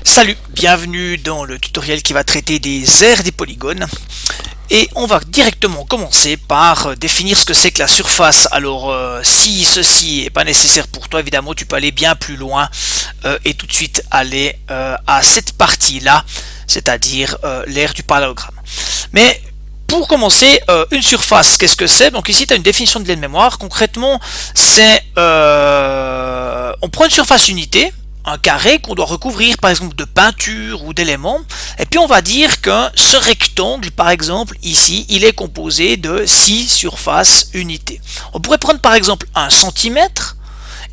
Salut, bienvenue dans le tutoriel qui va traiter des aires des polygones. Et on va directement commencer par définir ce que c'est que la surface. Alors si ceci n'est pas nécessaire pour toi, évidemment tu peux aller bien plus loin et tout de suite aller à cette partie-là, c'est-à-dire l'aire du parallélogramme. Mais pour commencer, une surface, qu'est-ce que c'est? Donc ici tu as une définition de l'aide-mémoire. Concrètement, c'est on prend une surface unité, un carré qu'on doit recouvrir par exemple de peinture ou d'éléments, et puis on va dire que ce rectangle par exemple ici il est composé de 6 surfaces unités. On pourrait prendre par exemple un centimètre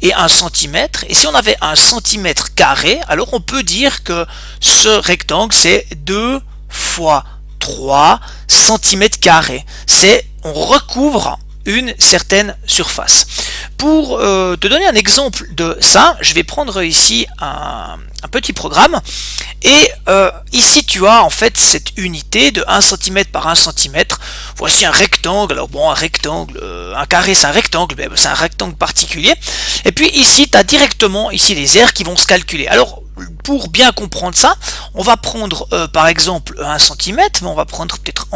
et un centimètre, et si on avait un centimètre carré, alors on peut dire que ce rectangle c'est 2 fois 3 centimètres carrés. On recouvre une certaine surface. Pour te donner un exemple de ça, je vais prendre ici un petit programme et ici tu as en fait cette unité de 1 cm par 1 cm. Voici un rectangle. Alors bon, un rectangle, un carré c'est un rectangle, mais c'est un rectangle particulier. Et puis ici tu as directement ici les aires qui vont se calculer. Alors pour bien comprendre ça, on va prendre par exemple 1 cm, mais on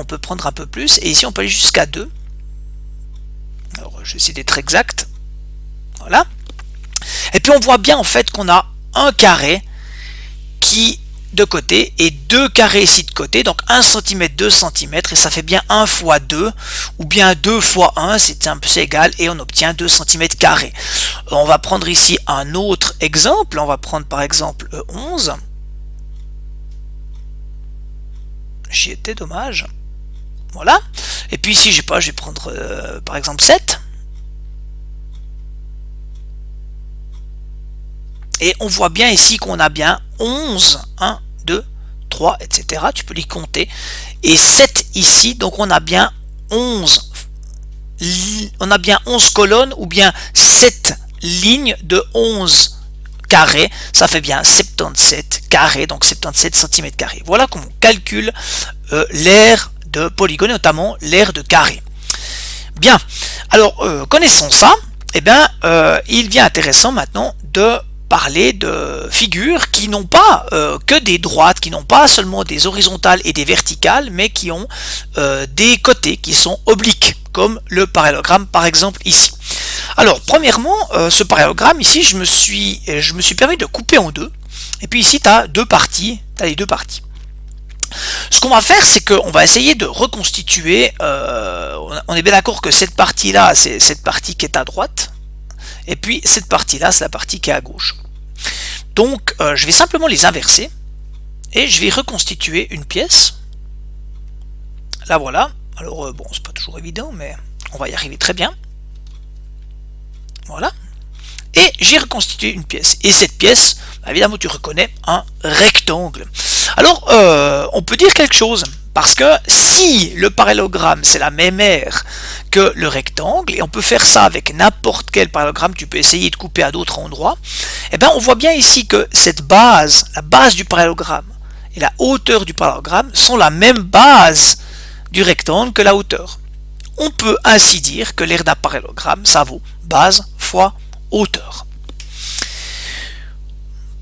peut prendre un peu plus, et ici on peut aller jusqu'à 2. Alors je vais essayer d'être exact. Voilà. Et puis on voit bien en fait qu'on a un carré qui de côté et deux carrés ici de côté, donc 1 cm, 2 cm, et ça fait bien 1 fois 2 ou bien 2 fois 1, c'est égal, et on obtient 2 cm carrés. On va prendre ici un autre exemple, on va prendre par exemple 11. J'y étais, dommage. Voilà. Et puis ici, je vais prendre par exemple 7. Et on voit bien ici qu'on a bien 11, 1, 2, 3, etc. Tu peux les compter. Et 7 ici, donc on a bien 11. On a bien 11 colonnes ou bien 7 lignes de 11 carrés. Ça fait bien 77 carrés, donc 77 cm carrés. Voilà comment on calcule l'aire de polygone, notamment l'aire de carré. Bien, alors connaissons ça, eh bien, il devient intéressant maintenant de parler de figures qui n'ont pas que des droites, qui n'ont pas seulement des horizontales et des verticales, mais qui ont des côtés qui sont obliques, comme le parallélogramme par exemple ici. Alors premièrement, ce parallélogramme ici, je me suis permis de couper en deux, et puis ici tu as deux parties, les deux parties. Ce qu'on va faire, c'est qu'on va essayer de reconstituer, on est bien d'accord que cette partie-là, c'est cette partie qui est à droite, et puis cette partie-là, c'est la partie qui est à gauche. Donc, je vais simplement les inverser, et je vais reconstituer une pièce. Là, voilà. Alors, bon, c'est pas toujours évident, mais on va y arriver très bien. Voilà. Et j'ai reconstitué une pièce. Et cette pièce, évidemment, tu reconnais un rectangle. Alors, on peut dire quelque chose, parce que si le parallélogramme, c'est la même aire que le rectangle, et on peut faire ça avec n'importe quel parallélogramme, tu peux essayer de couper à d'autres endroits, et bien on voit bien ici que cette base, la base du parallélogramme, et la hauteur du parallélogramme sont la même base du rectangle que la hauteur. On peut ainsi dire que l'aire d'un parallélogramme, ça vaut base fois hauteur.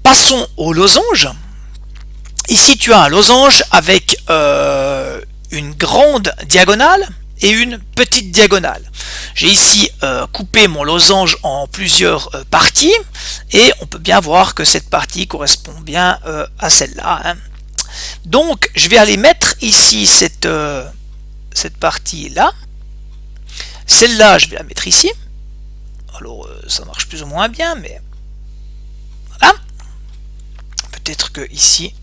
Passons au losange. Ici tu as un losange avec une grande diagonale et une petite diagonale. J'ai ici coupé mon losange en plusieurs parties, et on peut bien voir que cette partie correspond bien à celle-là, hein. Donc je vais aller mettre ici cette partie-là. Celle-là, je vais la mettre ici. Alors ça marche plus ou moins bien, mais voilà. Peut-être que ici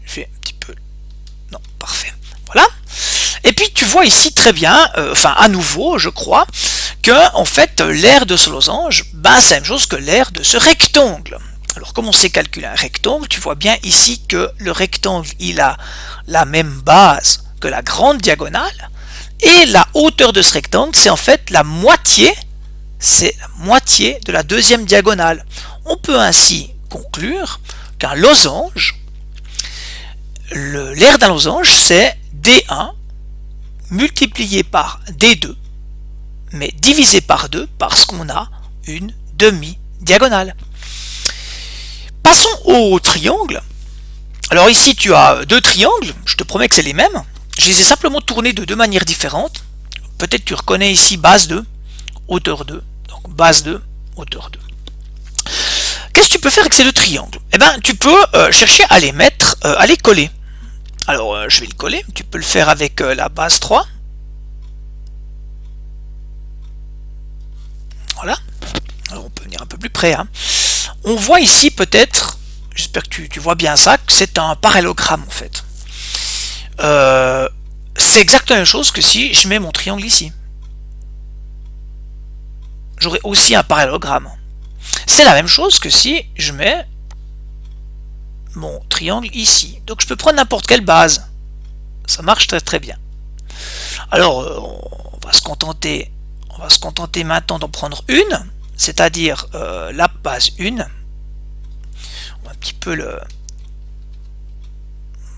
je fais un petit peu, non, parfait, voilà. Et puis tu vois ici très bien, enfin à nouveau je crois, que en fait l'aire de ce losange, c'est la même chose que l'aire de ce rectangle. Alors comme on sait calculer un rectangle, tu vois bien ici que le rectangle il a la même base que la grande diagonale, et la hauteur de ce rectangle c'est en fait la moitié, de la deuxième diagonale. On peut ainsi conclure qu'un losange, l'aire d'un losange, c'est D1 multiplié par D2, mais divisé par 2 parce qu'on a une demi-diagonale. Passons au triangle. Alors ici tu as deux triangles, je te promets que c'est les mêmes. Je les ai simplement tournés de deux manières différentes. Peut-être tu reconnais ici base 2, hauteur 2. Donc base 2, hauteur 2. Qu'est-ce que tu peux faire avec ces deux triangles? Eh bien tu peux chercher à les mettre, à les coller. Alors je vais le coller, tu peux le faire avec la base 3. Voilà. Alors on peut venir un peu plus près. Hein. On voit ici peut-être, j'espère que tu vois bien ça, que c'est un parallélogramme en fait. C'est exactement la même chose que si je mets mon triangle ici. J'aurai aussi un parallélogramme. C'est la même chose que si je mets mon triangle ici. Donc je peux prendre n'importe quelle base. Ça marche très très bien. Alors on va se contenter maintenant d'en prendre une, c'est-à-dire la base 1. On va un petit peu le...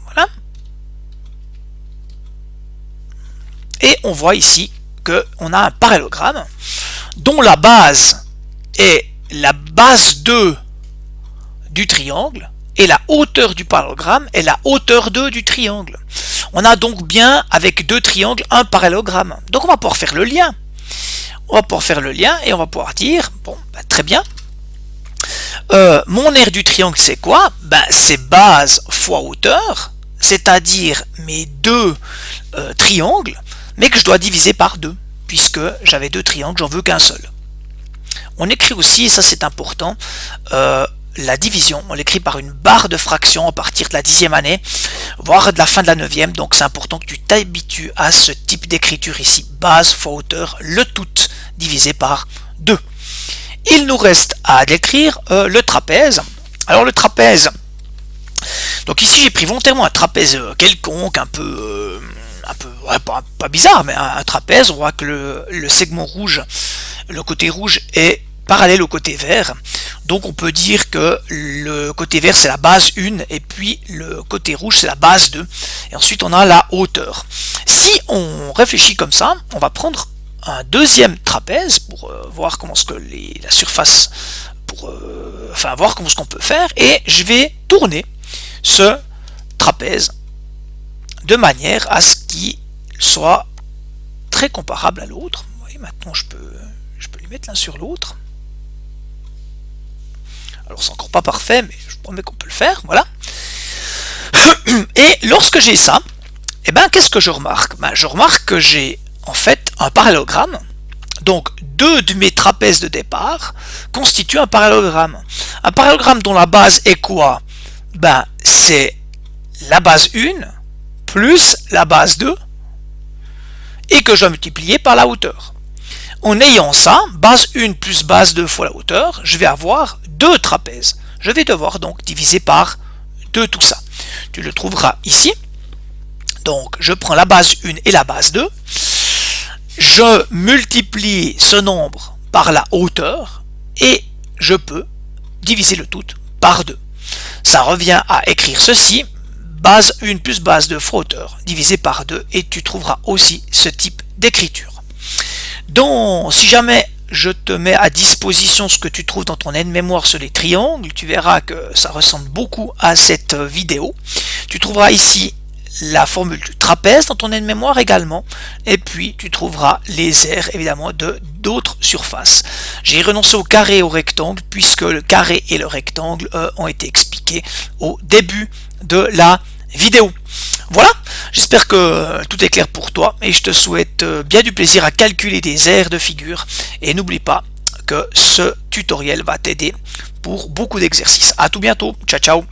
Voilà. Et on voit ici qu'on a un parallélogramme dont la base est la base 2 du triangle et la hauteur du parallélogramme est la hauteur 2 du triangle. On a donc bien avec deux triangles un parallélogramme. Donc on va pouvoir faire le lien. On va pouvoir faire le lien et on va pouvoir dire, bon, bah, très bien, mon aire du triangle c'est quoi? Ben, c'est base fois hauteur, c'est-à-dire mes deux triangles, mais que je dois diviser par 2, puisque j'avais deux triangles, j'en veux qu'un seul. On écrit aussi, et ça c'est important, la division, on l'écrit par une barre de fraction à partir de la 10e année, voire de la fin de la 9e, donc c'est important que tu t'habitues à ce type d'écriture ici, base fois hauteur, le tout divisé par 2. Il nous reste à décrire le trapèze. Alors le trapèze, donc ici j'ai pris volontairement un trapèze quelconque, un peu ouais, pas bizarre, mais un trapèze. On voit que le segment rouge, le côté rouge est parallèle au côté vert. Donc on peut dire que le côté vert c'est la base 1 et puis le côté rouge c'est la base 2. Et ensuite on a la hauteur. Si on réfléchit comme ça, on va prendre un deuxième trapèze pour voir comment ce que la surface, pour enfin voir comment ce qu'on peut faire. Et je vais tourner ce trapèze de manière à ce qu'il soit très comparable à l'autre. Vous voyez, maintenant je peux les mettre l'un sur l'autre. Alors c'est encore pas parfait, mais je promets qu'on peut le faire, voilà. Et lorsque j'ai ça, eh ben, qu'est-ce que je remarque? Ben, je remarque que j'ai en fait un parallélogramme. Donc deux de mes trapèzes de départ constituent un parallélogramme. Un parallélogramme dont la base est quoi? Ben, c'est la base 1 plus la base 2 et que je dois multiplier par la hauteur. En ayant ça, base 1 plus base 2 fois la hauteur, je vais avoir deux trapèzes. Je vais devoir donc diviser par 2 tout ça. Tu le trouveras ici. Donc je prends la base 1 et la base 2. Je multiplie ce nombre par la hauteur et je peux diviser le tout par 2. Ça revient à écrire ceci, base 1 plus base 2 fois hauteur divisé par 2 et tu trouveras aussi ce type d'écriture. Donc si jamais je te mets à disposition ce que tu trouves dans ton aide-mémoire sur les triangles, tu verras que ça ressemble beaucoup à cette vidéo. Tu trouveras ici la formule du trapèze dans ton aide-mémoire également, et puis tu trouveras les aires évidemment de d'autres surfaces. J'ai renoncé au carré et au rectangle puisque le carré et le rectangle ont été expliqués au début de la vidéo. Voilà, j'espère que tout est clair pour toi et je te souhaite bien du plaisir à calculer des aires de figures et n'oublie pas que ce tutoriel va t'aider pour beaucoup d'exercices. À tout bientôt, ciao ciao.